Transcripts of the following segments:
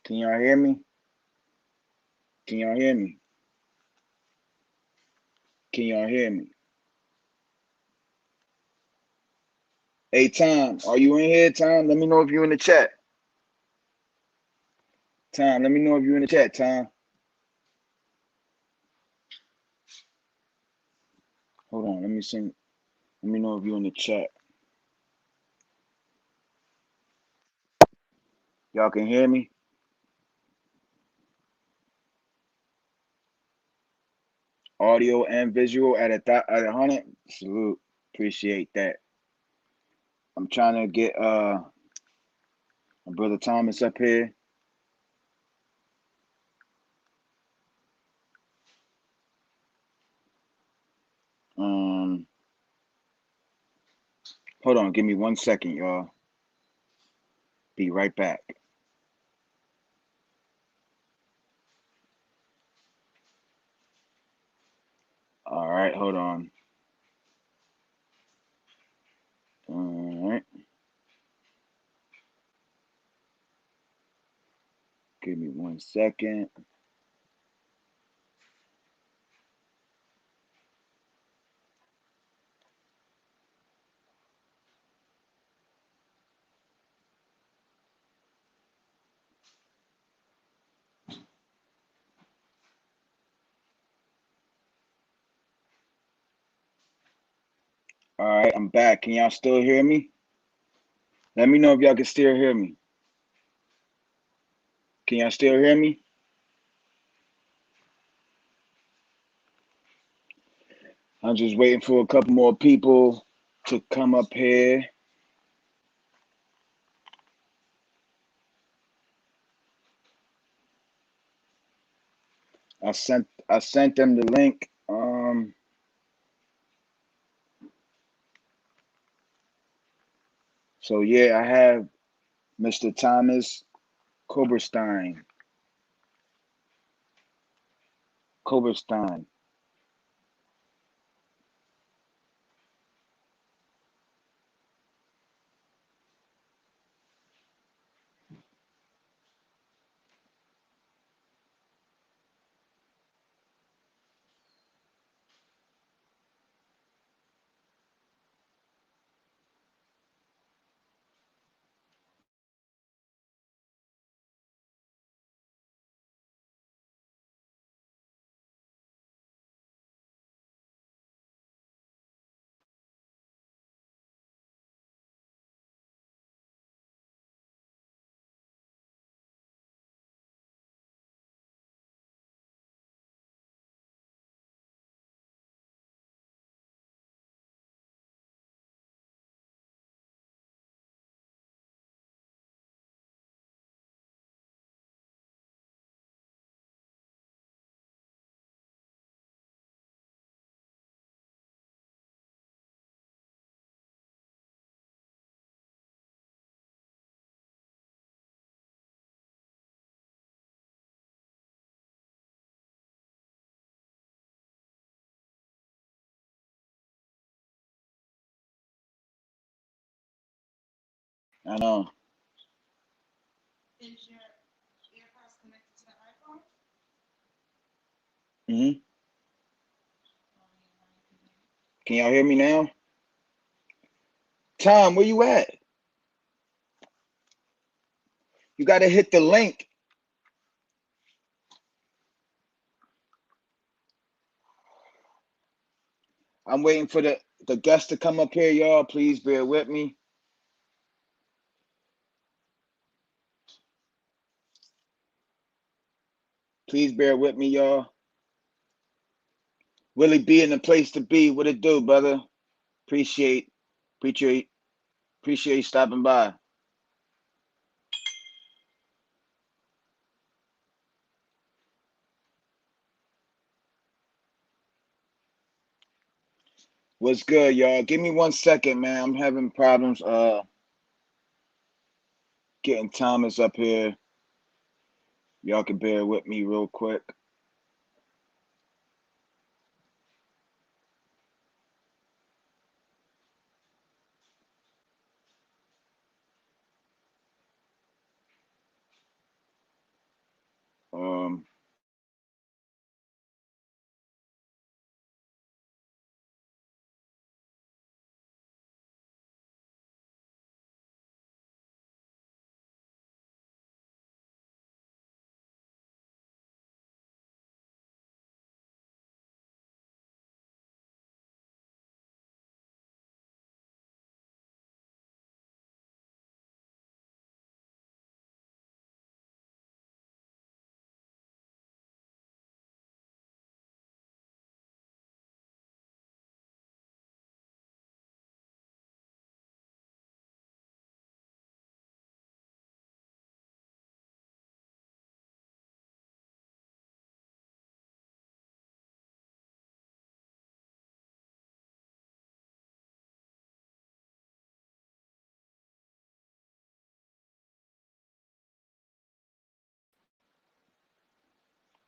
Can y'all hear me? Can y'all hear me? Can y'all hear me? Hey, Tom, are you in here, Tom? Let me know if you're in the chat. Tom, let me know if you're in the chat, Tom. Hold on, let me sing. Let me know if you're in the chat. Y'all can hear me? Audio and visual at 100. Salute. Appreciate that. I'm trying to get my brother Thomas up here. Hold on, give me 1 second, y'all. Be right back. All right, hold on. All right. Give me 1 second. All right, I'm back. Can y'all still hear me? Let me know if y'all can still hear me. Can y'all still hear me? I'm just waiting for a couple more people to come up here. I sent them the link. So yeah, I have Mr. Thomas Koberstein. Koberstein. I know. Is your AirPods connected to the iPhone? Can y'all hear me now? Tom, where you at? You gotta hit the link. I'm waiting for the guests to come up here, y'all. Please bear with me. Please bear with me, y'all. Willie be in the place to be. What it do, brother? Appreciate appreciate you stopping by. What's good, y'all? Give me 1 second, man. I'm having problems getting Thomas up here. Y'all can bear with me real quick.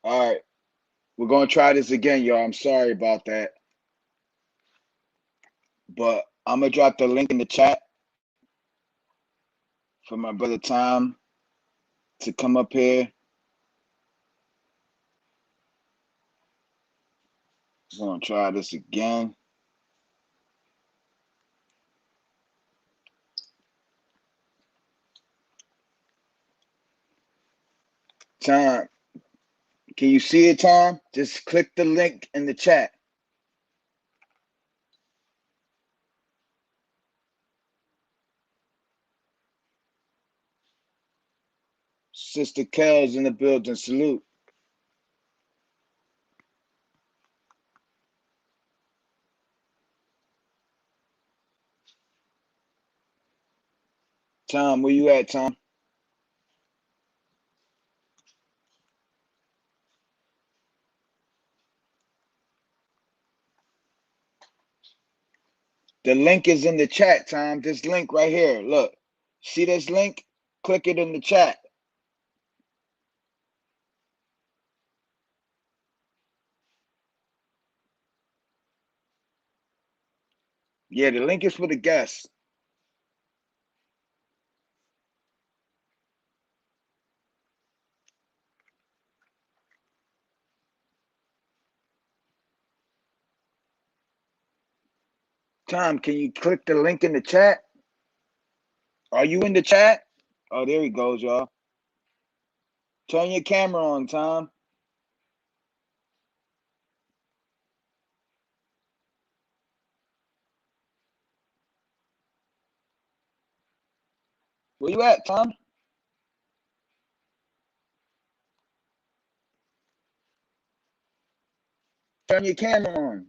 All right. We're gonna try this again, y'all. I'm sorry about that. But I'm gonna drop the link in the chat for my brother Tom to come up here. We're gonna try this again. Tom, can you see it, Tom? Just click the link in the chat. Sister Kel's in the building. Salute. Tom, where you at, Tom? The link is in the chat, Tom. This link right here. Look. See this link? Click it in the chat. Yeah, the link is for the guests. Tom, can you click the link in the chat? Are you in the chat? Oh, there he goes, y'all. Turn your camera on, Tom. Where you at, Tom? Turn your camera on.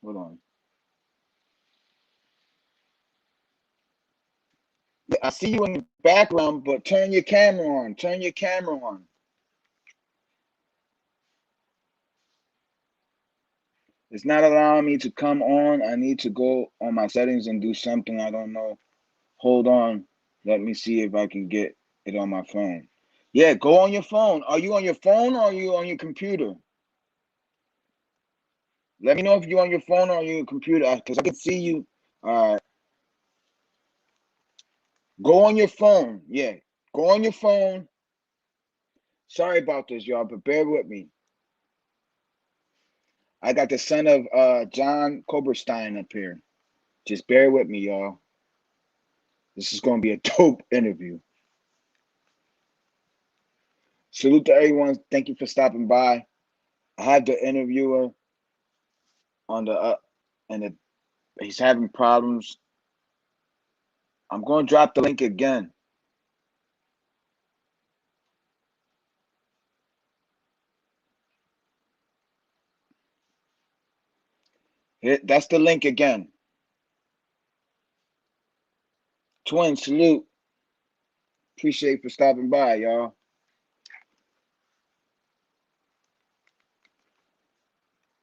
Hold on. I see you in the background, but turn your camera on. Turn your camera on. It's not allowing me to come on. I need to go on my settings and do something. I don't know. Hold on. Let me see if I can get it on my phone. Yeah, go on your phone. Are you on your phone or are you on your computer? Let me know if you're on your phone or on your computer because I can see you. All right. Go on your phone. Yeah. Go on your phone. Sorry about this, y'all, but bear with me. I got the son of John Koberstein up here. Just bear with me, y'all. This is going to be a dope interview. Salute to everyone. Thank you for stopping by. I had the interviewer on the and he's having problems. I'm going to drop the link again. That's the link again. Twin, salute. Appreciate for stopping by, y'all.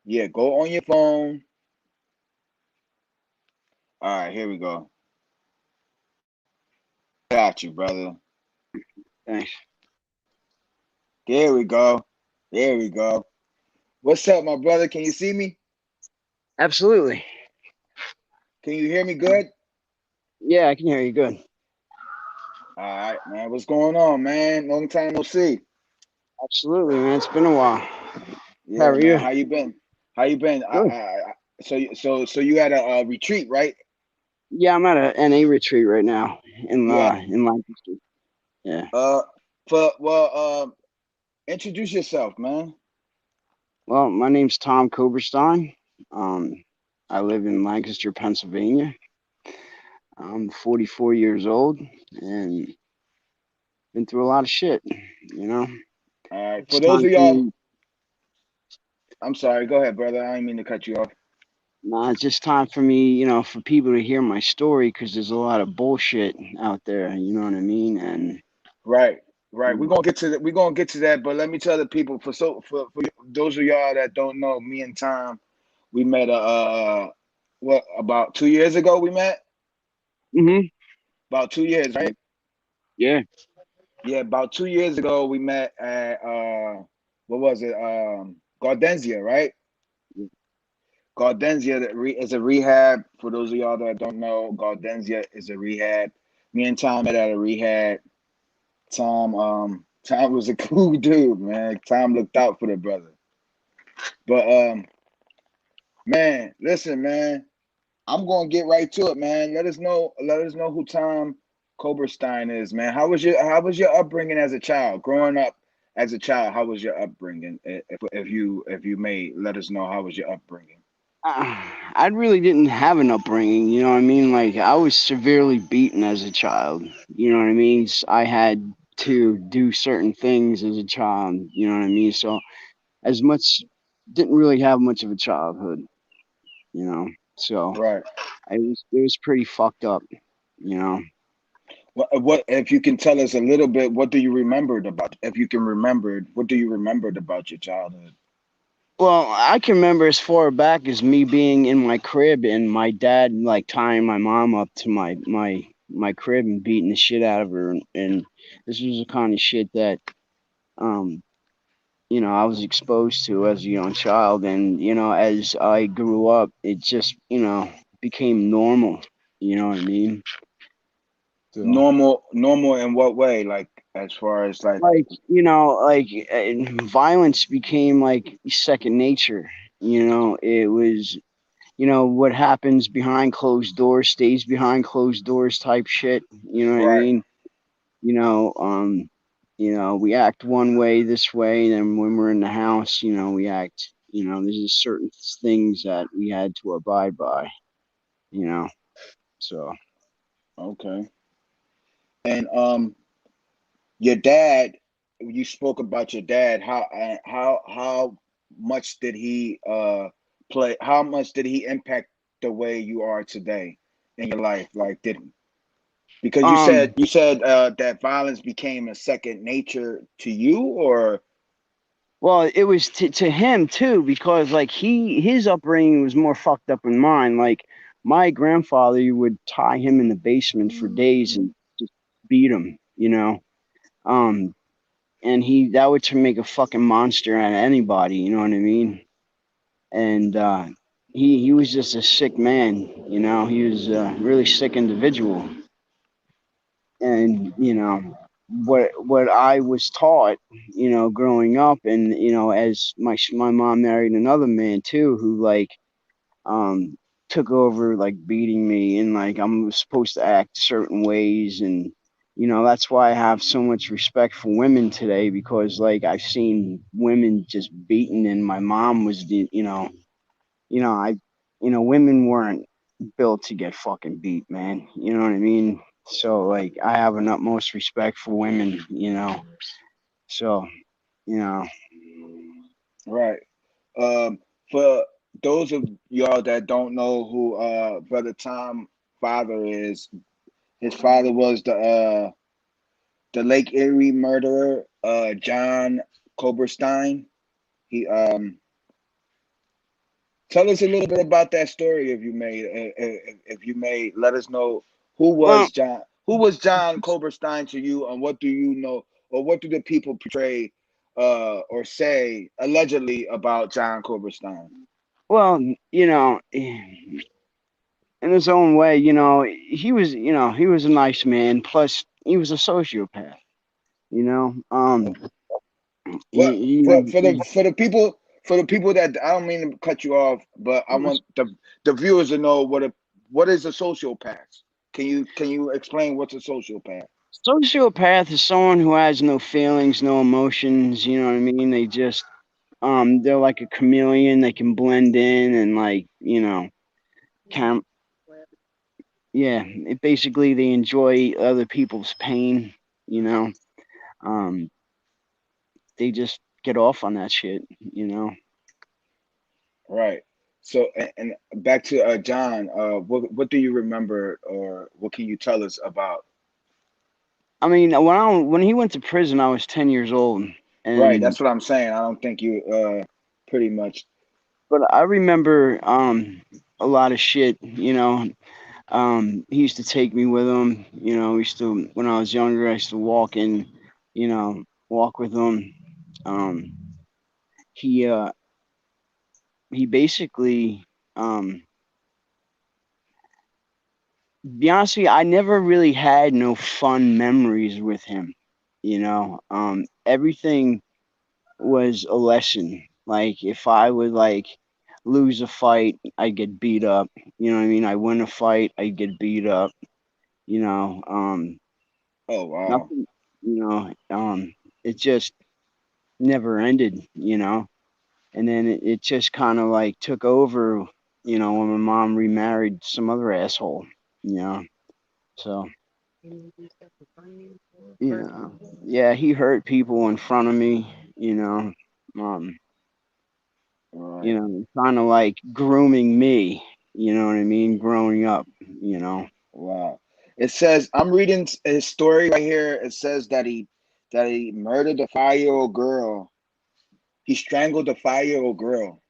Yeah, go on your phone. All right, here we go. Got you, brother. Thanks. There we go. There we go. What's up, my brother? Can you see me? Absolutely. Can you hear me good? Yeah, I can hear you good. All right, man. What's going on, man? Long time no see. Absolutely, man. It's been a while. Yeah, How are man. you? How you been? How you been? Good. So you had a retreat, right? Yeah, I'm at a NA retreat right now Yeah. in Lancaster. Yeah. Introduce yourself, man. Well, my name's Tom Koberstein. I live in Lancaster, Pennsylvania. I'm 44 years old and been through a lot of shit, you know. All right. It's For those time of for y'all, me. I'm sorry. Go ahead, brother. I didn't mean to cut you off. Nah, it's just time for me, for people to hear my story because there's a lot of bullshit out there, you know what I mean? And Right. Right. We're gonna get to that, but let me tell the people for those of y'all that don't know, me and Tom, we met what about 2 years ago we met? Mm-hmm. About 2 years, right? Yeah. Yeah, about 2 years ago we met at what was it? Gardenzia, right? Gardenzia is a rehab. For those of y'all that don't know, Gardenzia is a rehab. Me and Tom met at a rehab. Tom was a cool dude, man. Tom looked out for the brother. But man, listen, man. I'm gonna get right to it, man. Let us know who Tom Koberstein is, man. How was your upbringing as a child? Growing up as a child, how was your upbringing? If you may let us know how was your upbringing. I really didn't have an upbringing, you know what I mean? Like, I was severely beaten as a child, you know what I mean? I had to do certain things as a child, you know what I mean? So, as much, didn't really have much of a childhood, you know? So, Right. it was pretty fucked up, you know? What if you can tell us a little bit? What do you remembered about? If you can remember, what do you remembered about your childhood? Well, I can remember as far back as me being in my crib and my dad like tying my mom up to my crib and beating the shit out of her, and this was the kind of shit that um I was exposed to as a young child, and as I grew up, it just became normal. You know what I mean? So, Normal in what way? Like as far as like like violence became like second nature. It was what happens behind closed doors stays behind closed doors type shit. You know what I right. mean? You know, um, we act one way this way, and then when we're in the house, we act. There's just certain things that we had to abide by. You know, so Okay. And your dad, you spoke about your dad. How much did he play? How much did he impact the way you are today in your life? Like did because um, you said that violence became a second nature to you, or well, it was to him too because like his upbringing was more fucked up than mine. Like my grandfather would tie him in the basement for days and just beat him. Um, and that would to make a fucking monster out of anybody. You know what I mean? And he was just a sick man. He was a really sick individual. And what I was taught, growing up, and as my mom married another man too, who like um took over like beating me, and like I'm supposed to act certain ways, and that's why I have so much respect for women today, because like I've seen women just beaten, and my mom was the I women weren't built to get fucking beat, man. You know what I mean? So like I have an utmost respect for women, so you know right? Um, for those of y'all that don't know who Brother Tom father is, his father was the Lake Erie murderer, John Koberstein. He tell us a little bit about that story, if you may. If you may, let us know well who was John Koberstein to you, and what do you know, or what do the people portray or say allegedly about John Koberstein? well in his own way, he was a nice man. Plus, he was a sociopath. You know, What he for the people that I don't mean to cut you off, but I want the viewers to know what is a sociopath. Can you explain what's a sociopath? sociopath is someone who has no feelings, no emotions. You know what I mean? They just they're like a chameleon. They can blend in and like can yeah. Basically, they enjoy other people's pain. You know, um, they just get off on that shit. Right. So and back to John. What do you remember, or what can you tell us about I mean, when he went to prison, I was 10 years old, Right, and that's what I'm saying. I don't think you pretty much. but I remember a lot of shit. He used to take me with him. We used to when I was younger. I used to walk with him. Um, he uh, he basically, be honest with you, I never really had no fun memories with him. Everything was a lesson. Like if I would like lose a fight, I'd get beat up. You know what I mean? I win a fight, I'd get beat up. You know, Oh wow, nothing. It just never ended. And then it just kind of like took over. When my mom remarried some other asshole. You know, so yeah, yeah, he hurt people in front of me. Um, right, kind of like grooming me, you know what I mean, growing up, wow. It says I'm reading his story right here. It says that he murdered a 5-year-old girl. He strangled a 5-year-old girl.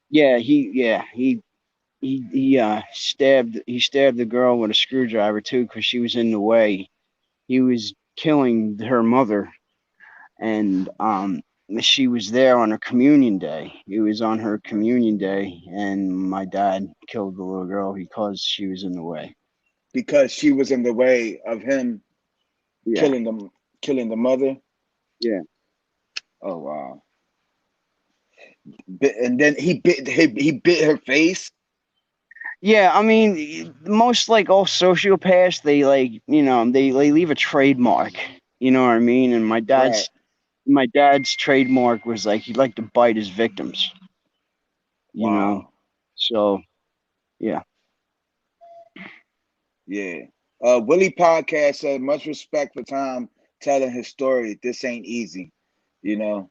Yeah, he stabbed the girl with a screwdriver too because she was in the way. He was killing her mother, and she was there on her communion day. It was on her communion day, and my dad killed the little girl because she was in the way. Because she was in the way of him Yeah, killing them, killing the mother. yeah. Oh wow! And then he bit her face. Yeah, I mean, most like all sociopaths, they like, they leave a trademark. You know what I mean? And Right. my dad's trademark was like he liked to bite his victims. You know, Wow. so yeah, Yeah. Willie Podcast said much respect for Tom telling his story. This ain't easy. You know.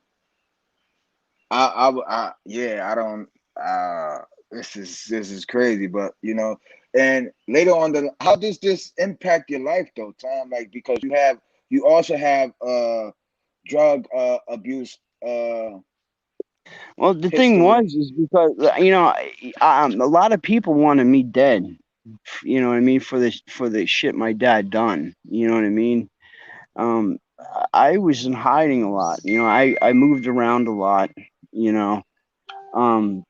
Yeah. I don't. This is crazy, but and later on how does this impact your life though, Tom? Like because you also have drug abuse well, the thing history. was is because a lot of people wanted me dead. You know what I mean, for the shit my dad done. You know what I mean. Um, I was in hiding a lot. I moved around a lot. You know. Um,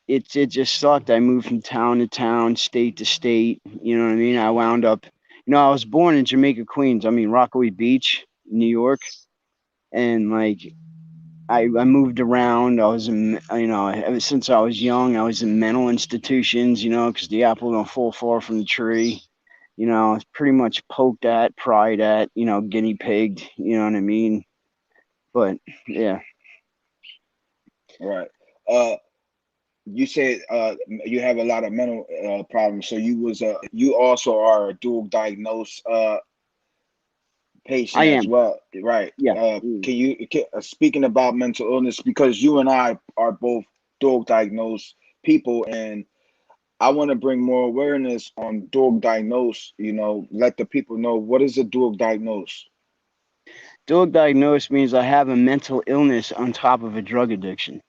it just sucked. I moved from town to town, state to state. You know what I mean? I wound up, I was born in Jamaica, Queens. I mean Rockaway Beach, New York, and like I moved around. I was in, ever since I was young, I was in mental institutions. Because the apple don't fall far from the tree. I was pretty much poked at, pried at, guinea pigged. You know what I mean? But yeah, Right. You said you have a lot of mental problems. So you also are a dual diagnosed I patient as am. well, right? Yeah. Mm. Speaking about mental illness, because you and I are both dual diagnosed people, and I want to bring more awareness on dual diagnosed. Let the people know what is a dual diagnosed. Dual diagnosed means I have a mental illness on top of a drug addiction.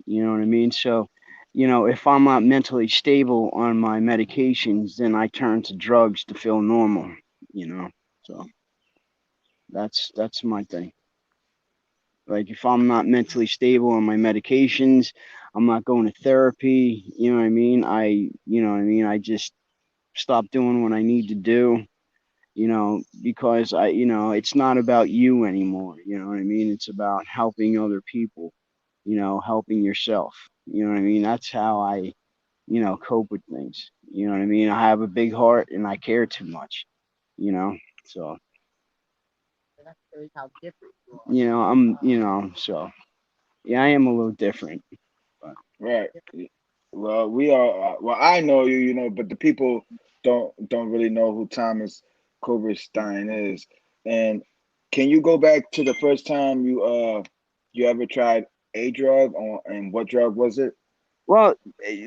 You know what I mean? So, if I'm not mentally stable on my medications, then I turn to drugs to feel normal. You know, so that's my thing. Like if I'm not mentally stable on my medications, I'm not going to therapy. You know what I mean? I just stop doing what I need to do. Because it's not about you anymore. You know what I mean? It's about helping other people. Helping yourself. You know what I mean? That's how I cope with things. You know what I mean? I have a big heart and I care too much, you know? So, so yeah, I am a little different, but Right. Well, we are. Well, I know you, but the people don't really know who Thomas Koberstein is. And can you go back to the first time you ever tried a drug, or and what drug was it? Well,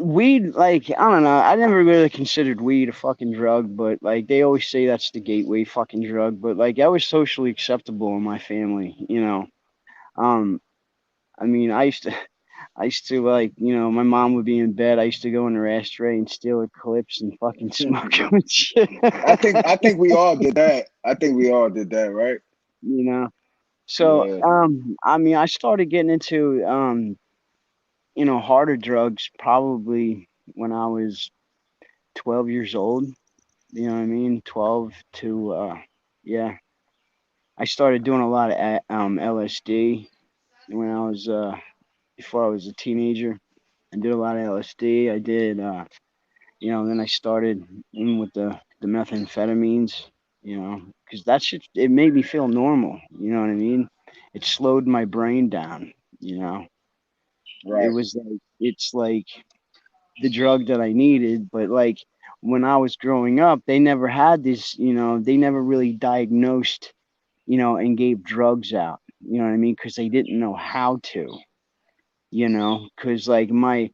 weed, like, I don't know. I never really considered weed a fucking drug, but like they always say that's the gateway fucking drug. But like that was socially acceptable in my family, you know. Um, I mean, I used to like, my mom would be in bed. I used to go in her ashtray and steal her clips and fucking smoke them and shit. I think we all did that. I think we all did that, right? you know. So, Yeah. I mean, I started getting into, harder drugs probably when I was 12 years old. You know what I mean? 12 to, yeah. I started doing a lot of LSD when I was, before I was a teenager. I did a lot of LSD. I did, then I started in with the methamphetamines, because that shit, it made me feel normal. You know what I mean? It slowed my brain down, you know? It Right. was like, it's like the drug that I needed, but like when I was growing up, they never had this, they never really diagnosed, and gave drugs out, you know what I mean? Because they didn't know how to, because like my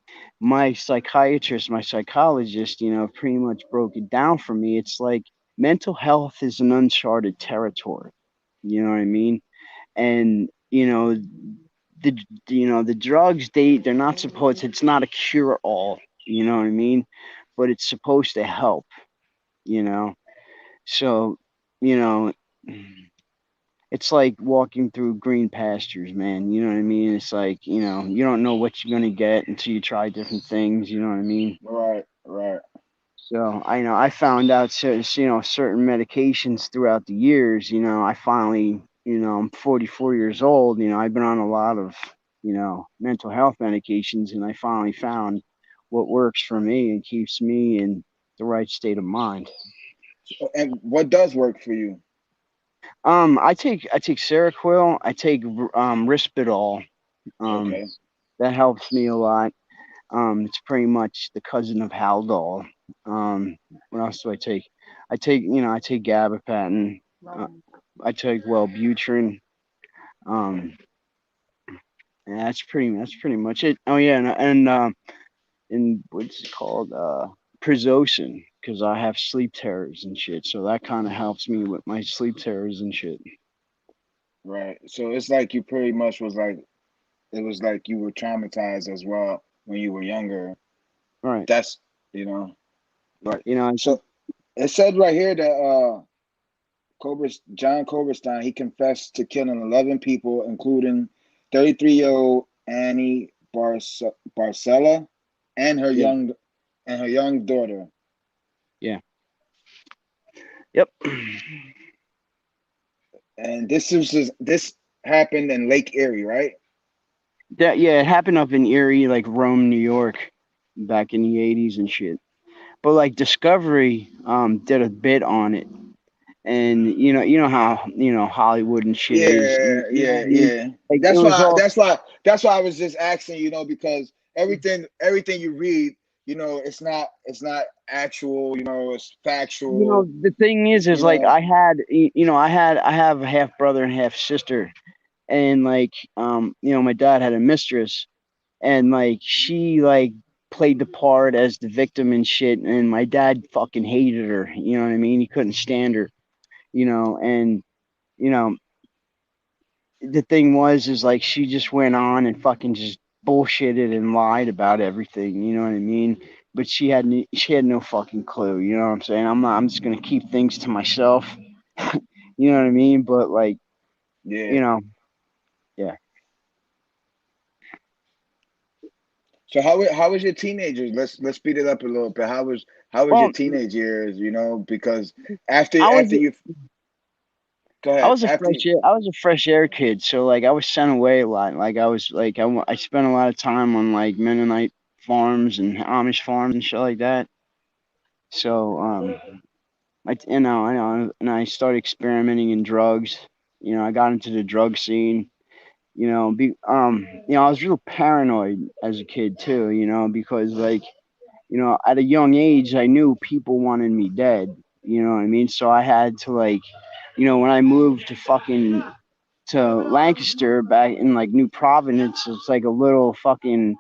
psychiatrist, my psychologist, pretty much broke it down for me. It's like mental health is an uncharted territory, you know what I mean? And the the drugs, they're not supposed, it's not a cure all, you know what I mean, but it's supposed to help, you know so you know it's like walking through green pastures, man. You know what I mean? It's like, you don't know what you're going to get until you try different things, you know what I mean? Right. Right. So I know I found out certain medications throughout the years. I finally, I'm 44 years old. I've been on a lot of mental health medications, and I finally found what works for me and keeps me in the right state of mind. And what does work for you? I take Seroquel. I take Risperdal. Um, Okay. that helps me a lot. It's pretty much the cousin of Haldol. What else do I take? I take gabapentin. Uh, I take Wellbutrin. Um, and that's pretty much it. Oh yeah, and what's it called? Prazosin, because I have sleep terrors and shit. So that kind of helps me with my sleep terrors and shit. Right. So it's like you pretty much was like it was like you were traumatized as well when you were younger. Right. That's you know right. You know. So it said right here that John Koberstein, he confessed to killing 11 people, including 33-year-old Annie Barcella and her Yeah. young daughter. Yeah. Yep. And this happened in Lake Erie, right? That, yeah, it happened up in Erie, like Rome, New York, back in the '80s and shit. But like Discovery did a bit on it, and you know how Hollywood and shit is. You Yeah, know what yeah, I mean? yeah. Like it That's was why. all, I was just asking. Because everything you read, it's not actual. It's factual. the thing is You like know. I have a half brother and half sister, and like my dad had a mistress, and like she like played the part as the victim and shit, and my dad fucking hated her. You know what I mean? He couldn't stand her. And you know the thing was is like she just went on and fucking just bullshitted and lied about everything. You know what I mean? But she had no fucking clue. You know what I'm saying? I'm just gonna keep things to myself. You know what I mean? But like, Yeah. you know, yeah. So how was your teenagers? Let's speed it up a little bit. How was your Well, teenage years? Because I was after you go I ahead was a after fresh you, air I was a fresh air kid, so like I was sent away a lot. Like I was like I spent a lot of time on like Mennonite farms and Amish farms and shit like that. So I know, and I started experimenting in drugs. I got into the drug scene. I was real paranoid as a kid too. Because like at a young age, I knew people wanted me dead. You know what I mean? So I had to like, when I moved to Lancaster back in like New Providence, it's like a little fucking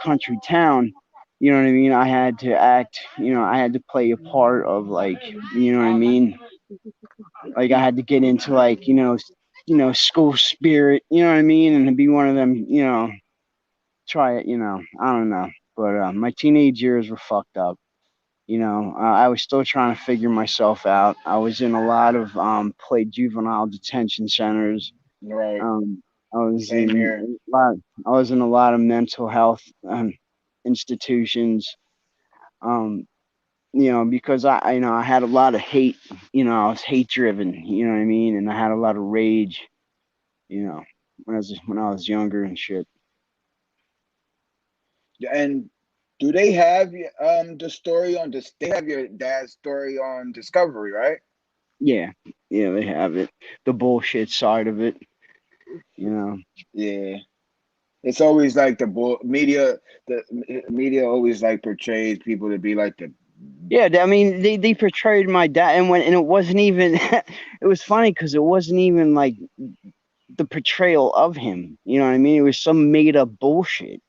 country town. You know what I mean? I had to act, I had to play a part of like, you know what I mean? Like I had to get into like, school spirit, you know what I mean? And to be one of them, try it, I don't know. But my teenage years were fucked up. I was still trying to figure myself out. I was in a lot of played juvenile detention centers. Right. Um, I was Same in here. a lot. I was in a lot of mental health institutions. Um, because I had a lot of hate. I was hate driven. You know what I mean, and I had a lot of rage. You know, when I was younger and shit. And do they have the story on this? They have your dad's story on Discovery, right? Yeah, yeah, they have it. The bullshit side of it. You know. Yeah. It's always like media. The media always like portrays people to be like the. Yeah, I mean, they portrayed my dad, and it wasn't even. It was funny because it wasn't even like the portrayal of him. You know what I mean? It was some made up bullshit.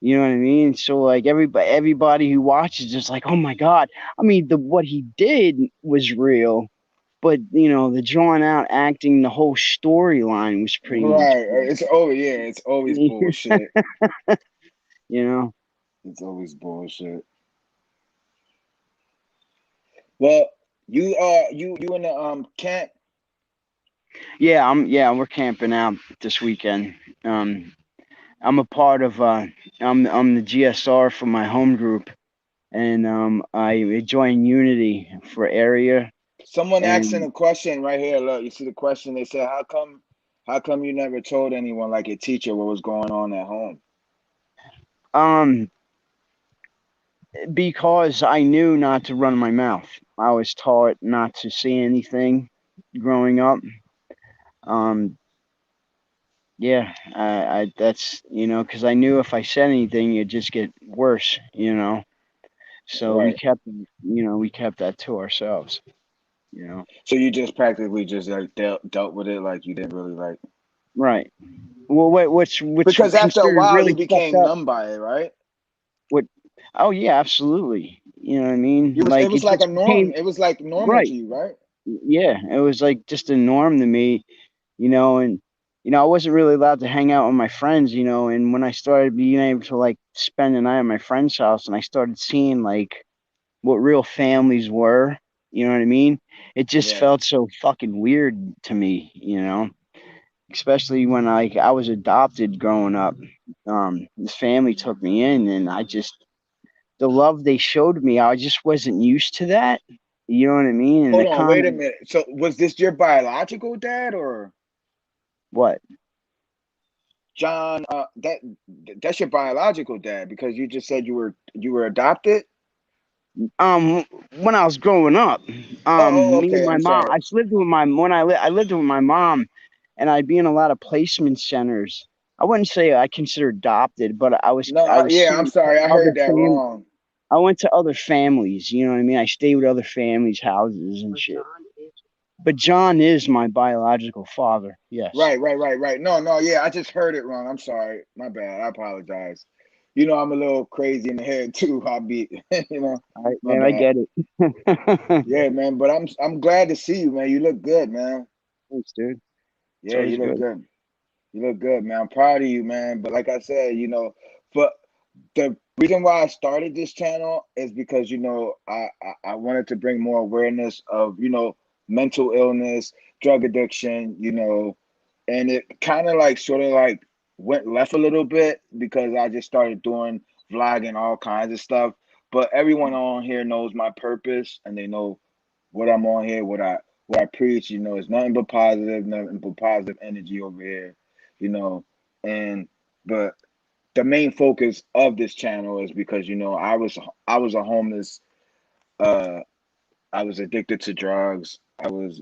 You know what I mean? So like everybody who watches is like, oh my god. I mean, the what he did was real, but the drawn out acting, the whole storyline was pretty much Right. It's oh yeah. It's always bullshit. bullshit. you know. It's always bullshit. Well, you in the camp. Yeah, we're camping out this weekend. Um, I'm a part of I'm the GSR for my home group, and I join Unity for area. Someone asking And a question right here. Look, you see the question. They said, how come you never told anyone like your teacher what was going on at home? um because I knew not to run my mouth. I was taught not to say anything growing up. Um yeah, I that's because I knew if I said anything it'd just get worse. So we Right. kept that to ourselves. So you just practically just like dealt with it like you didn't really like. Right. Well, what's Because after a considered while you really fucked became up. numb by it, right? What? Oh yeah, absolutely. You know what I mean? It Like was it like a just norm. became It was like normal to right. you, right? Yeah, it was like just a norm to me. And I wasn't really allowed to hang out with my friends. And when I started being able to like spend the night at my friend's house, and I started seeing like what real families were, you know what I mean? It just Right. felt so fucking weird to me. Especially when I was adopted growing up. This family took me in, and the love they showed me, I just wasn't used to that. You know what I mean? And Hold it on, kind wait of a minute. So was this your biological dad or what? John? That's your biological dad because you just said you were adopted. Um, when I was growing up, me and Okay. my I'm mom, sorry. I lived with my when I lived with my mom, and I'd be in a lot of placement centers. I wouldn't say I consider adopted, but I was No, I was yeah, I'm sent to sorry. I other heard that fam. wrong. I went to other families. You know what I mean? I stayed with other families' houses and shit. But John is my biological father. Yes. Right. No, no, yeah, I just heard it wrong. I'm sorry. My bad. I apologize. I'm a little crazy in the head too. I'll be, All right, my man. I bad. get it. Yeah, man. But I'm glad to see you, man. You look good, man. Thanks, dude. It's Yeah, always you look good. good. You look good, man. I'm proud of you, man. But like I said, but the reason why I started this channel is because I wanted to bring more awareness of mental illness, drug addiction, and it kind of like sort of like went left a little bit because I just started doing vlogging, all kinds of stuff. But everyone on here knows my purpose and they know what I'm on here, what I preach. It's nothing but positive, nothing but positive energy over here, you know. And but the main focus of this channel is because I was a homeless, uh I was addicted to drugs. I was,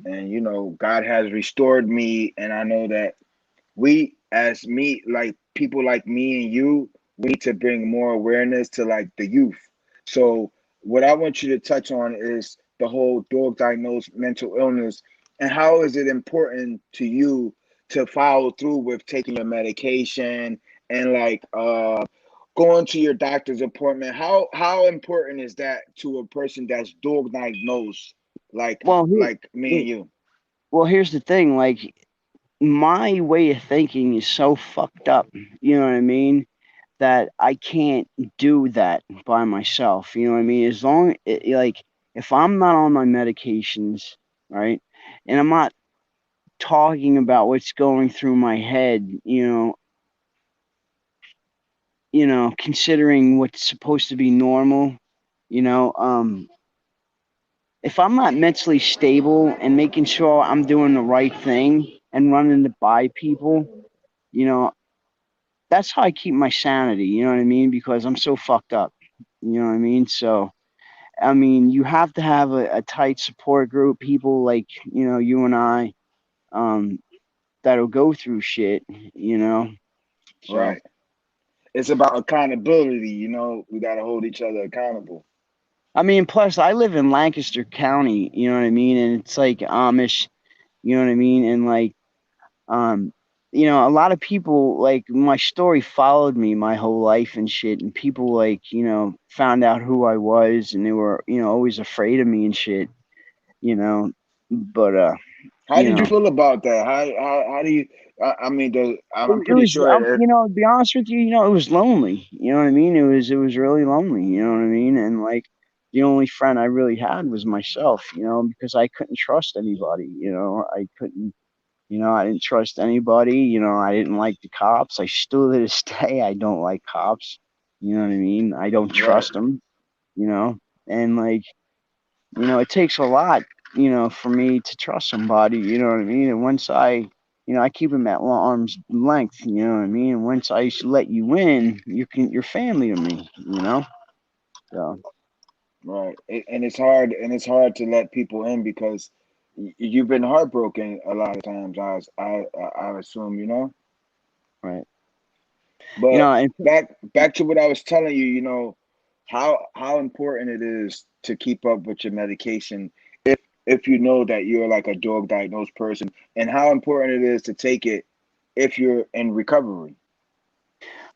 and God has restored me, and I know that we as me like people like me and you, we need to bring more awareness to like the youth. So what I want you to touch on is the whole dog diagnosed mental illness, and how is it important to you to follow through with taking your medication and like going to your doctor's appointment. How important is that to a person that's dog diagnosed, Well, like me and you? here's the thing. Like, my way of thinking is so fucked up. You know what I mean? That I can't do that by myself. You know what I mean? As long like if I'm not on my medications, right, and I'm not talking about what's going through my head, considering what's supposed to be normal, you know, if I'm not mentally stable and making sure I'm doing the right thing and running it by people, you know, that's how I keep my sanity. You know what I mean? Because I'm so fucked up. You know what I mean? So, I mean, you have to have a tight support group, people like, you and I, um, that'll go through shit, you know? So, Right. It's about accountability. We got to hold each other accountable. I mean, plus I live in Lancaster County, you know what I mean? And it's like Amish, you know what I mean? And like, um, a lot of people, like, my story followed me my whole life and shit. And people, like, found out who I was and they were, always afraid of me and shit, you know? But, How you did you know, feel about that? How do you? I mean, I'm it pretty was, sure. to be honest with you, it was lonely. You know what I mean? It was really lonely. You know what I mean? And like, the only friend I really had was myself. Because I couldn't trust anybody. I couldn't. I didn't trust anybody. I didn't like the cops. I still to this day, I don't like cops. You know what I mean? I don't Right. trust them. You know, and like, it takes a lot, for me to trust somebody, you know what I mean? And once I keep them at arm's length, you know what I mean? And once I let you in, you're family to me, you know? So, Right. And it's hard. And it's hard to let people in because you've been heartbroken a lot of times. I assume. right. But And back to what I was telling you. How important it is to keep up with your medication if you know that you're like a dog diagnosed person, and how important it is to take it if you're in recovery.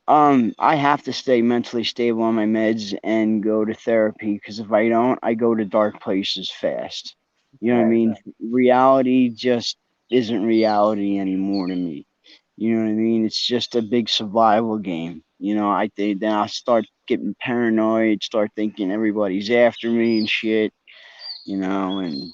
I have to stay mentally stable on my meds and go to therapy because if I don't, I go to dark places fast. You know what I Right. mean? Reality just isn't reality anymore to me. You know what I mean? It's just a big survival game. I think then I start getting paranoid, start thinking everybody's after me and shit, and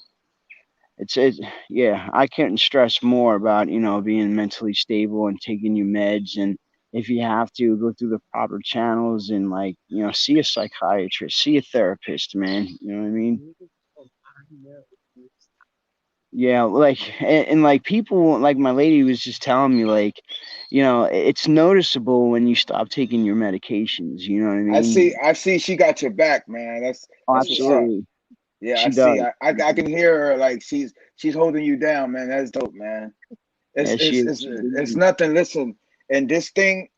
yeah, I couldn't stress more about, being mentally stable and taking your meds, and if you have to go through the proper channels and like, see a psychiatrist, see a therapist, man. You know what I mean? Yeah, like, and like people, like my lady was just telling me, like, it's noticeable when you stop taking your medications. You know what I I see. mean? I see. She got your back, man. Oh, That's what's up. absolutely, Yeah, I she see. does. I can hear her like she's holding you down, man. That's dope, man. It's Yeah, she it's is. it's it's nothing. Listen, and this thing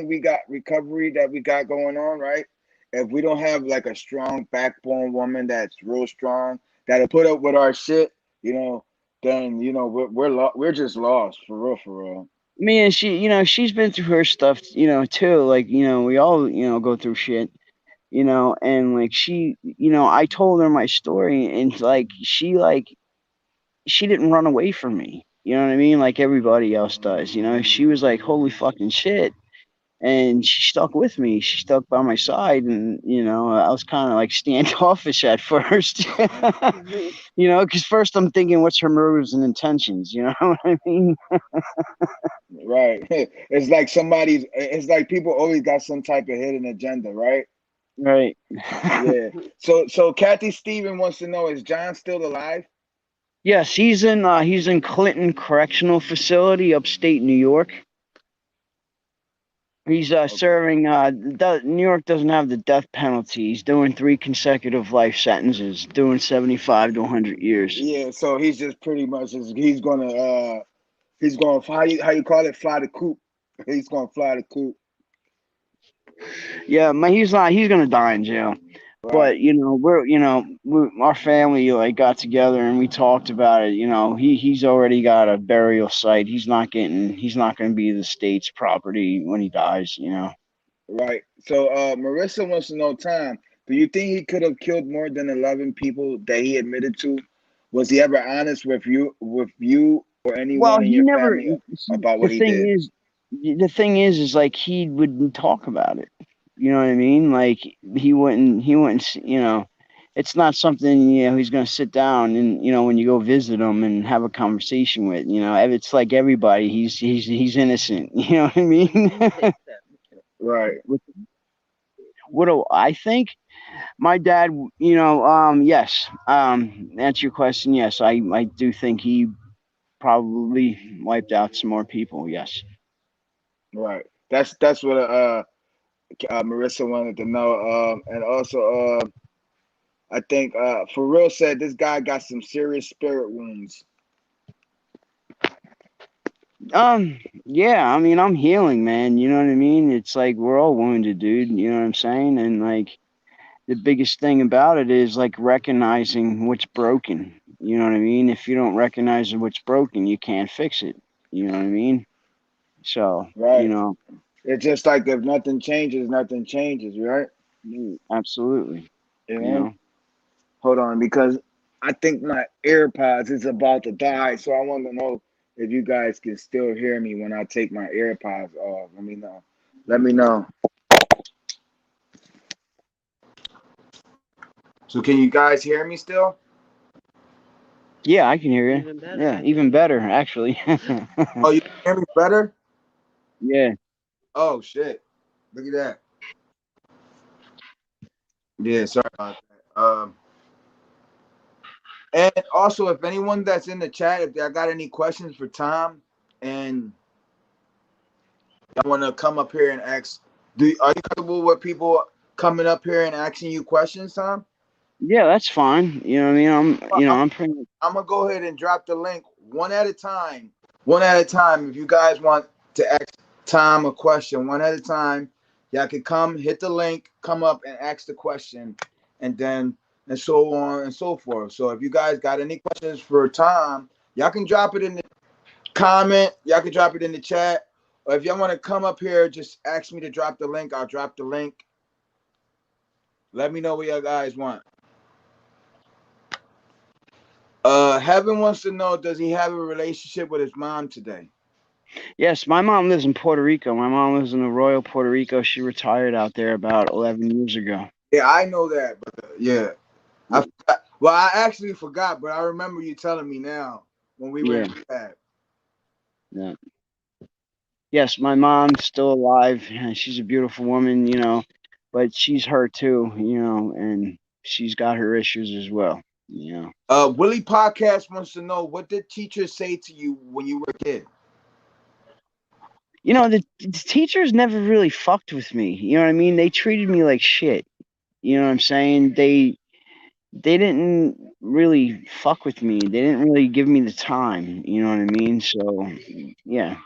we got recovery that we got going on, right? If we don't have like a strong backbone woman that's real strong that'll put up with our shit, you know, then we're just lost for real, for real. Me and she, she's been through her stuff, too. Like, we all, go through shit, and like she, I told her my story, and like she didn't run away from me. You know what I mean? Like everybody else does. She was like, "Holy fucking shit." And she stuck with me. She stuck by my side, and I was kind of like standoffish at first, because first I'm thinking, what's her motives and intentions? You know what I mean? Right. It's like people always got some type of hidden agenda, right? Right. Yeah. So Kathy Steven wants to know, is John still alive? Yes, he's in Clinton Correctional Facility, upstate New York. He's Okay. serving. New York doesn't have the death penalty. He's doing 3 consecutive life sentences, doing 75 to 100 years. Yeah, so he's just pretty much he's gonna how you call it, fly the coop. He's gonna fly the coop. Yeah, he's not. He's gonna die in jail. But Right. our family like got together and we talked about it. He's already got a burial site. He's not going to be the state's property when he dies. Right. So Marissa wants to know, Tom, do you think he could have killed more than 11 people that he admitted to? Was he ever honest with you or Well, anyone in he your never. family See, about what he did? the thing is like he wouldn't talk about it. You know what I mean? Like he wouldn't. It's not something he's going to sit down and when you go visit him and have a conversation with. It's like everybody. He's innocent. You know what I mean? Right. What do I think? My dad, yes. Answer your question. Yes, I do think he probably wiped out some more people. Yes. Right. That's what Marissa wanted to know. And also, I think for real said this guy got some serious spirit wounds. Yeah. I mean, I'm healing, man. You know what I mean? It's like we're all wounded, dude. You know what I'm saying? And like the biggest thing about it is like recognizing what's broken. You know what I mean? If you don't recognize what's broken, you can't fix it. You know what I mean? So, Right. It's just like if nothing changes, right? absolutely. You You know. know. Hold on, because I think my AirPods is about to die, so I want to know if you guys can still hear me when I take my AirPods off. Let me know. Let me know. So can you guys hear me still? Yeah, I can hear you. Even better, yeah, even better, actually. Oh, you can hear me better? Yeah. Oh shit! Look at that. Yeah, sorry about that. And also, if anyone that's in the chat, if I got any questions for Tom, and I want to come up here and ask, are you comfortable with people coming up here and asking you questions, Tom? Yeah, that's fine. You know what I mean? I'm pretty. I'm gonna go ahead and drop the link one at a time. One at a time. If you guys want to ask Tom a question, one at a time, y'all can come hit the link, come up and ask the question, and then and so on and so forth. So if you guys got any questions for Tom, y'all can drop it in the comment. Y'all can drop it in the chat. Or if y'all want to come up here, just ask me to drop the link. I'll drop the link. Let me know what y'all guys want. Heaven wants to know, does he have a relationship with his mom today? Yes, my mom lives in Puerto Rico. My mom lives in the Royal Puerto Rico. She retired out there about 11 years ago. Yeah, I know that, but yeah, I forgot. Well, I actually forgot, but I remember you telling me now when we were Yeah. in rehab. Yeah. Yes, my mom's still alive. She's a beautiful woman, but she's hurt too, and she's got her issues as well. Willie Podcast wants to know, what did teachers say to you when you were a kid? The teachers never really fucked with me. You know what I mean? They treated me like shit. You know what I'm saying? They didn't really fuck with me. They didn't really give me the time. You know what I mean? So yeah,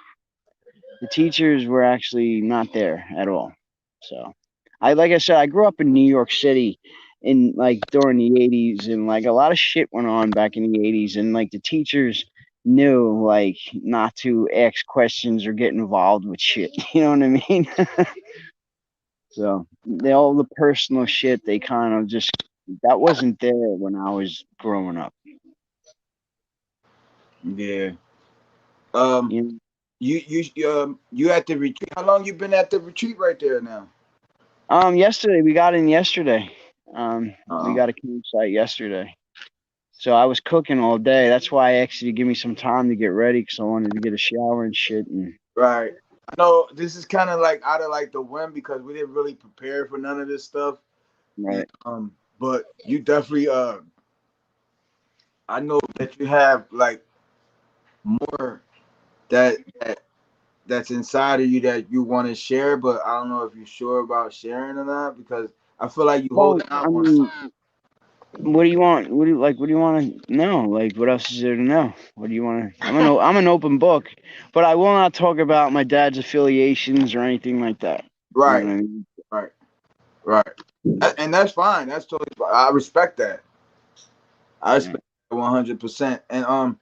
the teachers were actually not there at all. So like I said, I grew up in New York City in like during the 80s, and like a lot of shit went on back in the 80s, and like the teachers knew like not to ask questions or get involved with shit. You know what I mean? So all the personal shit, they kind of just that wasn't there when I was growing up. Yeah. Um, You you at the retreat? How long you been at the retreat right there now? Yesterday we got in yesterday. We Oh, got a campsite yesterday. So I was cooking all day. That's why I asked you to give me some time to get ready because I wanted to get a shower and shit. And right. I know this is kind of like out of like the whim because we didn't really prepare for none of this stuff. right. But you definitely I know that you have like more that that's inside of you that you want to share, but I don't know if you're sure about sharing or not because I feel like you Well, holding out I on mean, something. what do you want? What do you like? What do you want to know? Like, what else is there to know? What do you want to? I'm an open book, but I will not talk about my dad's affiliations or anything like that. You know Right, what I mean? right. Right. And that's fine. That's totally fine. I respect that. I Yeah. respect that 100%. And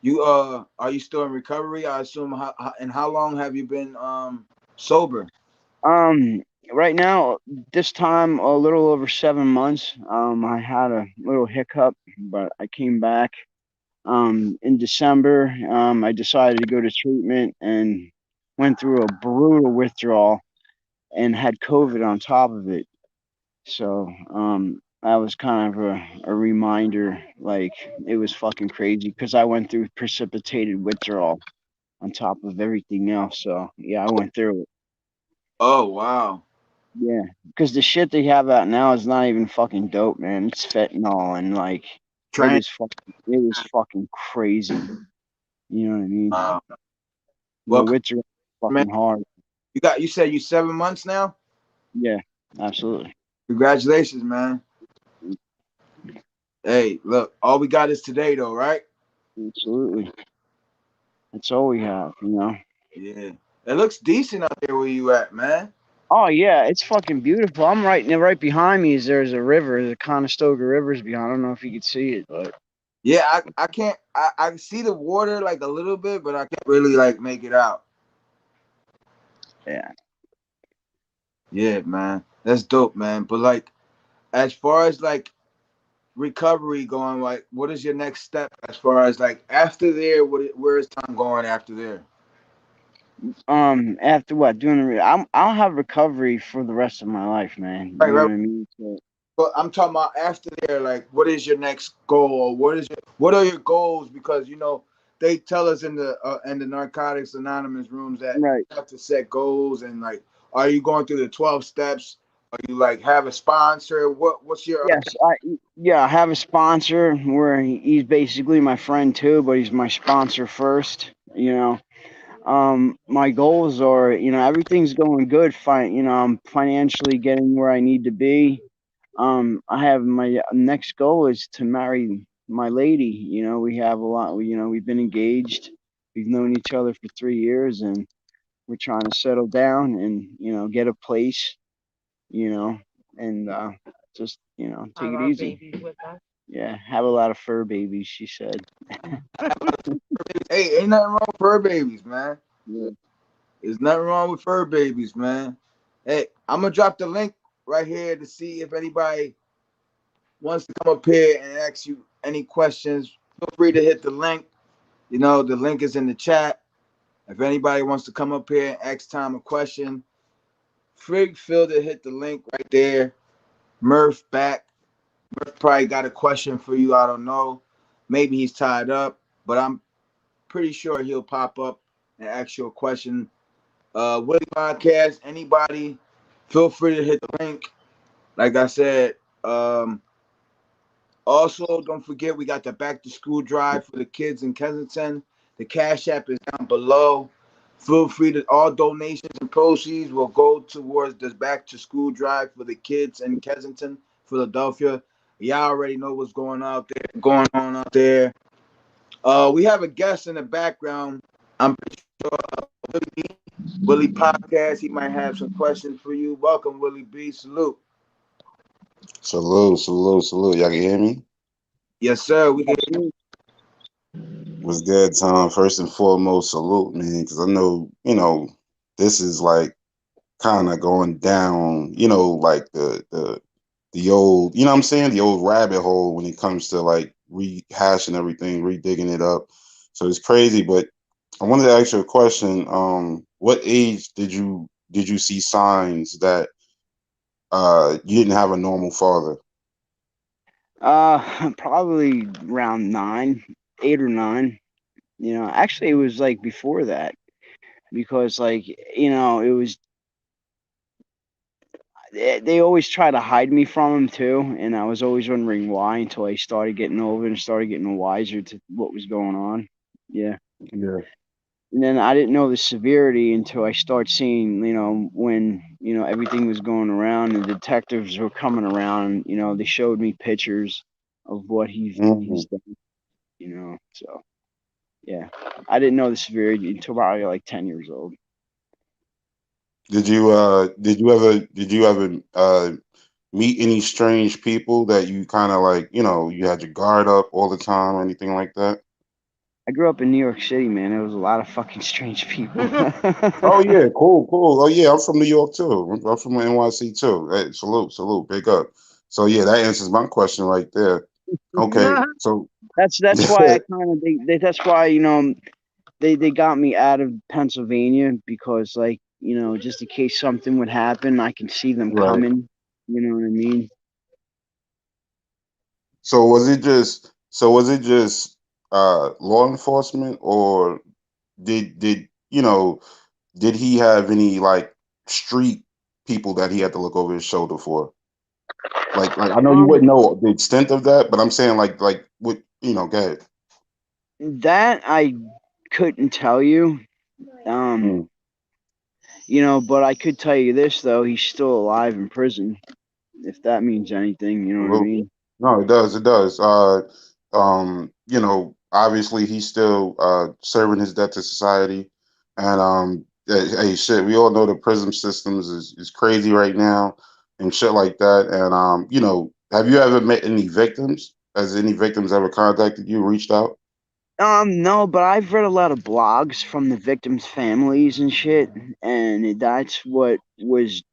you are you still in recovery? I assume. And how long have you been sober? Um, right now, this time a little over 7 months. I had a little hiccup, but I came back. In December, I decided to go to treatment and went through a brutal withdrawal and had COVID on top of it. So, that was kind of a reminder, like it was fucking crazy because I went through precipitated withdrawal on top of everything else. So, yeah, I went through it. Oh wow. Yeah, because the shit they have out now is not even fucking dope, man. It's fentanyl and like Train. it is fucking crazy. You know what I mean? Wow. The Well, withdrawal is man, fucking hard. you said you 7 months now? Yeah, absolutely. Congratulations, man. Hey, look, all we got is today though, right? Absolutely. That's all we have, you know. Yeah. It looks decent out there where you at, man. Oh yeah, it's fucking beautiful. I'm right behind me is there's a river, the Conestoga River's behind. I don't know if you could see it, but Yeah, I can't I see the water like a little bit, but I can't really like make it out. yeah. Yeah, man. That's dope, man. But like as far as like recovery going, like what is your next step as far as like after there, where is time going after there? After what doing I'll have recovery for the rest of my life, man. Right, You know right. what I mean? So, But I'm talking about after there, like what is your next goal, or what are your goals? Because they tell us in the Narcotics Anonymous rooms that right. you have to set goals and like, are you going through the 12 steps? Are you like have a sponsor? What's your Yes, I have a sponsor where he's basically my friend too, but he's my sponsor first. You know, my goals are, everything's going good. Fine, I'm financially getting where I need to be. I have my next goal is to marry my lady. We have a lot. We've been engaged. We've known each other for 3 years, and we're trying to settle down and get a place. You know, and just take it easy. Yeah, have a lot of fur babies. She said. hey? Ain't nothing wrong with fur babies, man. Yeah. There's nothing wrong with fur babies, man. Hey, I'm gonna drop the link right here to see if anybody wants to come up here and ask you any questions. Feel free to hit the link. The link is in the chat. If anybody wants to come up here and ask Tom a question, feel to hit the link right there. Murph back. Murph probably got a question for you. I don't know. Maybe he's tied up, but I'm pretty sure he'll pop up and ask you a question. Willie Podcast, anybody, feel free to hit the link. Like I said, also don't forget we got the back to school drive for the kids in Kensington. The Cash App is down below. Feel free to all donations and proceeds will go towards this back to school drive for the kids in Kensington, Philadelphia. Y'all already know what's going on out there. We have a guest in the background. I'm pretty sure Willie Podcast. He might have some questions for you. Welcome, Willie B. Salute. Salute, salute, salute. Y'all can hear me? Yes, sir. We can. Absolutely. What's good, Tom? First and foremost, salute, man, because I know, this is like kind of going down, like the old, you know what I'm saying? The old rabbit hole when it comes to like rehashing everything, redigging it up. So it's crazy, but I wanted to ask you a question. What age did you see signs that you didn't have a normal father? Probably around 9, 8 or 9. Actually, it was like before that because, like, it was they always try to hide me from him too, and I was always wondering why until I started getting older and started getting wiser to what was going on. Yeah. Yeah. And then I didn't know the severity until I started seeing, when, everything was going around and detectives were coming around, they showed me pictures of what Mhm. he's done, so yeah. I didn't know the severity until probably like 10 years old. did you ever meet any strange people that you kind of like, you had your guard up all the time, or anything like that? I grew up in New York City, man. There was a lot of fucking strange people. Oh yeah, cool, cool. Oh yeah, I'm from New York too. I'm from NYC too. Hey, salute, salute, big up. So yeah, that answers my question right there. Okay, so That's why I kind of that's why they got me out of Pennsylvania because just in case something would happen, I can see them right. coming. You know what I mean? So was it just law enforcement, or did did he have any like street people that he had to look over his shoulder for? Like I know you Um, wouldn't know the extent of that, but I'm saying like what go ahead. that I couldn't tell you. Um, Mm, but I could tell you this though, he's still alive in prison, if that means anything, you know what I salute. mean? No, it does. It does. Obviously he's still serving his debt to society. And hey, shit, we all know the prison systems is crazy right now and shit like that. And have you ever met any victims? Has any victims ever contacted you, reached out? No, but I've read a lot of blogs from the victims' families and shit, and that's what was,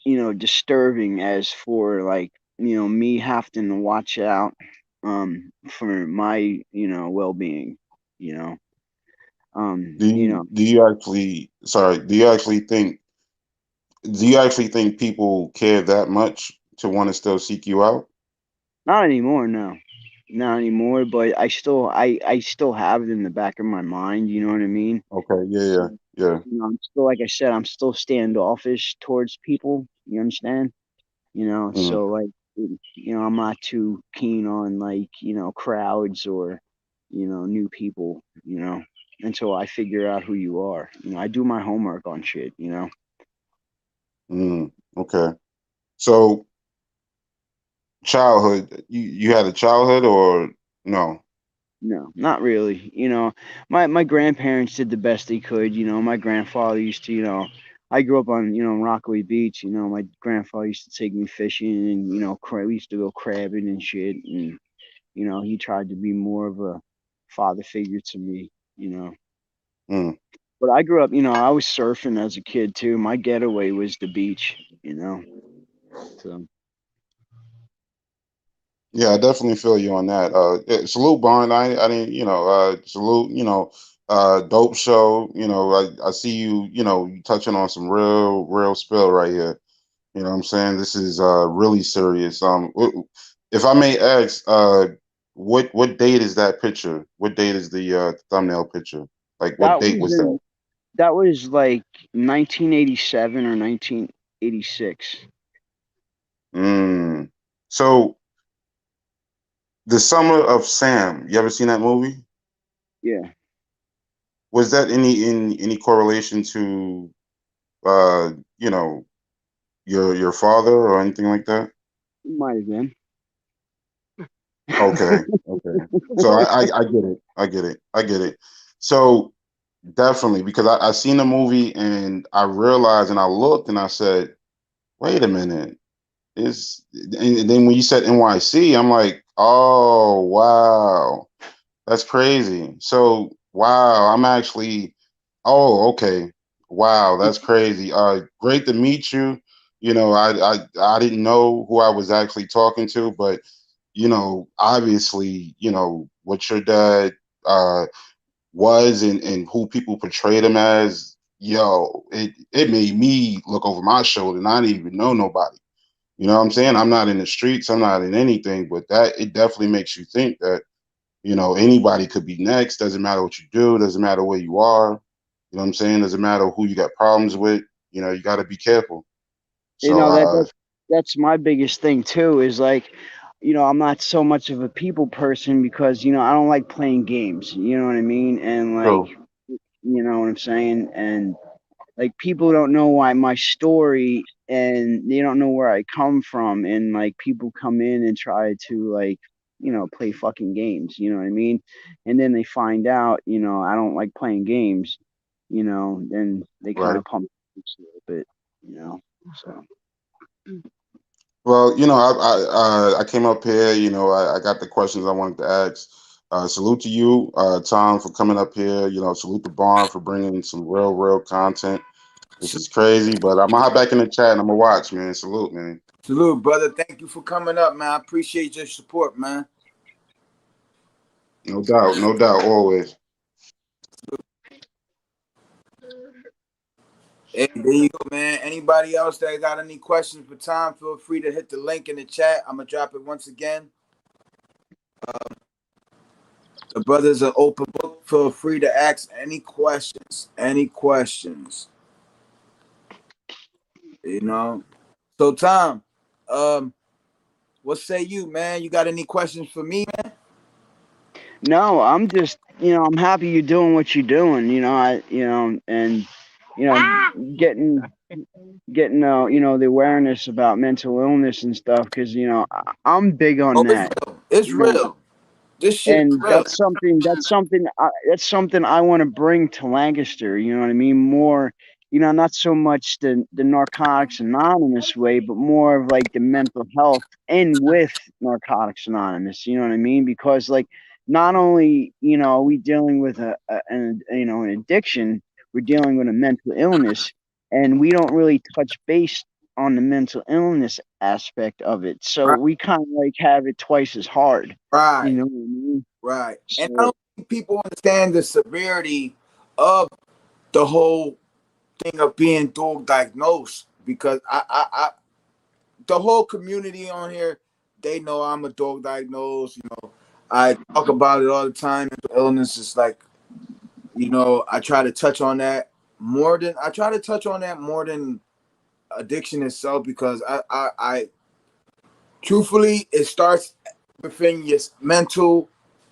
disturbing as for like, me having to watch out for my, well-being, you know. Do You you know, do you actually sorry, do you actually think people care that much to want to still seek you out? not anymore, no. Not anymore, but I still have it in the back of my mind, you know what I mean? Okay, yeah, yeah, yeah. I'm still, like I said, I'm still standoffish towards people. You understand? Mm, So like, I'm not too keen on like, crowds or, new people, until I figure out who you are. I do my homework on shit. okay. So childhood, you had a childhood or no? No, not really. My grandparents did the best they could. My grandfather used to, I grew up on, Rockaway Beach. My grandfather used to take me fishing and, we used to go crabbing and shit. And, he tried to be more of a father figure to me, you know. Mm. But I grew up, I was surfing as a kid too. My getaway was the beach. So Yeah, I definitely feel you on that. Yeah, salute, Bond. I didn't, salute, dope show. I see you, you touching on some real spill right here. You know what I'm saying? This is really serious. If I may ask, what date is that picture? What date is the thumbnail picture? Like, what that date was was that? in, that was like 1987 or 1986. Mm. So, the Summer of Sam. You ever seen that movie? Yeah, Was that any correlation to uh, you know, your father or anything like that? it might have been. Okay, okay. So I get it. I get it. I get it. So definitely, because I seen the movie and I realized and I looked and I said, wait a minute. And then when you said NYC, I'm like, oh wow. That's crazy. So, wow, I'm actually, oh, okay. Wow, that's crazy. Great to meet you. I didn't know who I was actually talking to, but obviously, what your dad was and who people portrayed him as, yo, it made me look over my shoulder and I didn't even know nobody. You know what I'm saying? I'm not in the streets, I'm not in anything, but that it definitely makes you think that anybody could be next. Doesn't matter what you do. Doesn't matter where you are. You know what I'm saying? Doesn't matter who you got problems with. You got to be careful. you So, know that, that that's my biggest thing too. Is like, I'm not so much of a people person because I don't like playing games. You know what I mean? And like, true. you know what I'm saying? And like people don't know why my story and they don't know where I come from and like people come in and try to like play fucking games, you know what I mean? And then they find out, I don't like playing games, then they kind Right. of pump me a little bit. you know. So Well, I came up here. I got the questions I wanted to ask. Salute to you, Tom, for coming up here. Salute to Barn for bringing some real content. This is crazy, but I'm gonna hop back in the chat and I'm gonna watch, man. Salute, man. Salute, brother. Thank you for coming up, man. I appreciate your support, man. No doubt, always. Hey, there you go, man. Anybody else that got any questions for Tom, feel free to hit the link in the chat. I'm gonna drop it once again. The brother's an open book. Feel free to ask any questions. Any questions. You know. So Tom, um, what say you, man? You got any questions for me, man? no, I'm just, I'm happy you're doing what you're doing. And getting the awareness about mental illness and stuff, because I'm big on Oh, it's that. real. It's You know, real. This shit is and real. that's something I want to bring to Lancaster. You know what I mean? More, not so much the Narcotics Anonymous way, but more of like the mental health and with Narcotics Anonymous. You know what I mean? Because like not only are we dealing with an addiction, we're dealing with a mental illness, and we don't really touch base on the mental illness aspect of it. So Right. we kind of like have it twice as hard. You Right. know what I mean? Right. And I So don't think people understand the severity of the whole thing of being dual diagnosed, because I the whole community on here, they know I'm a dual diagnosed. I talk about it all the time. Mental illness is like, I try to touch on that more than addiction itself, because I truthfully, it starts within your mental.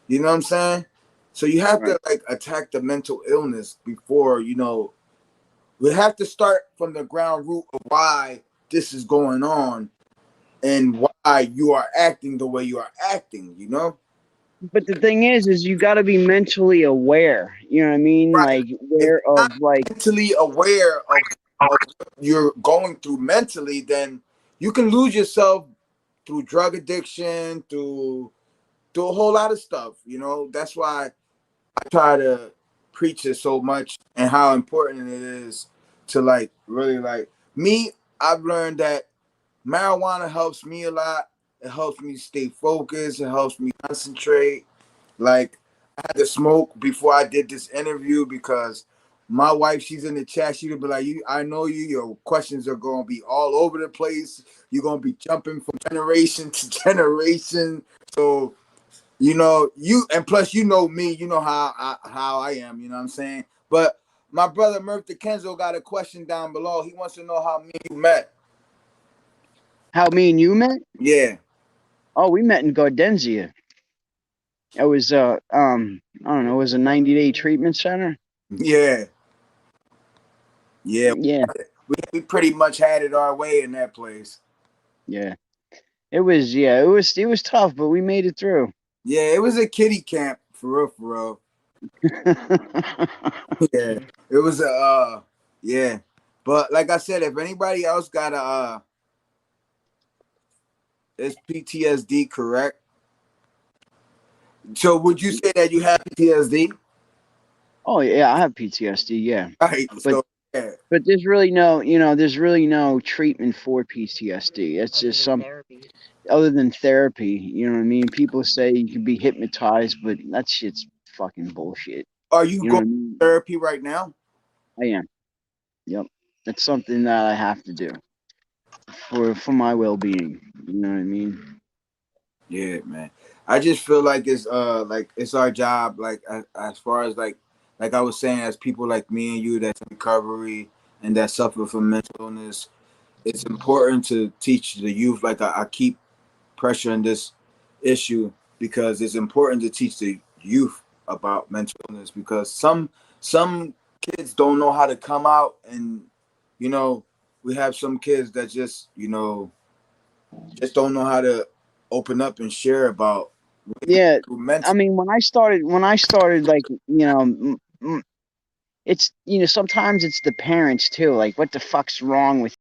You know what I'm saying? So you have right. to like attack the mental illness before, we have to start from the ground root of why this is going on and why you are acting the way you are acting. But the thing is you got to be mentally aware. You know what I mean? Right. Like If aware you're of not like mentally aware of what you're going through mentally, then you can lose yourself through drug addiction, through a whole lot of stuff. That's why I try to preach it so much and how important it is to like really like me. I've learned that marijuana helps me a lot. It helps me stay focused. It helps me concentrate. Like, I had to smoke before I did this interview because my wife, she's in the chat. She would be like, I know you. Your questions are going to be all over the place. You're going to be jumping from generation to generation. So, you, and plus, me. You know how I am. You know what I'm saying? But my brother Murd3r3r got a question down below. He wants to know how me and you met. how me and you met. Yeah. Oh, we met in Gardenzia. It was I don't know, it was a 90-day treatment center. Yeah. Yeah. Yeah, We pretty much had it our way in that place. yeah. It was tough, but we made it through. Yeah, it was a kiddie camp for real, for real. Yeah, it was a yeah. But like I said, if anybody else got it's PTSD, correct? So would you say that you have PTSD? Oh yeah, I have PTSD, yeah. Right. But So yeah. but there's really no treatment for PTSD. It's just some other than therapy, you know what I mean? People say you can be hypnotized, but that shit's fucking bullshit. Are you You know going what I to mean? therapy right now? I am. Yep. That's something that I have to do for my well being. You know what I mean? Yeah, man. I just feel like it's our job, like as far as like I was saying, as people like me and you that's in recovery and that suffer from mental illness, it's important to teach the youth. Like I keep pressuring this issue because it's important to teach the youth about mental illness, because some kids don't know how to come out, and you know we have some kids that just don't know how to open up and share about Yeah. I mental. mean, when I started, like, it's, sometimes it's the parents too. Like, what the fuck's wrong with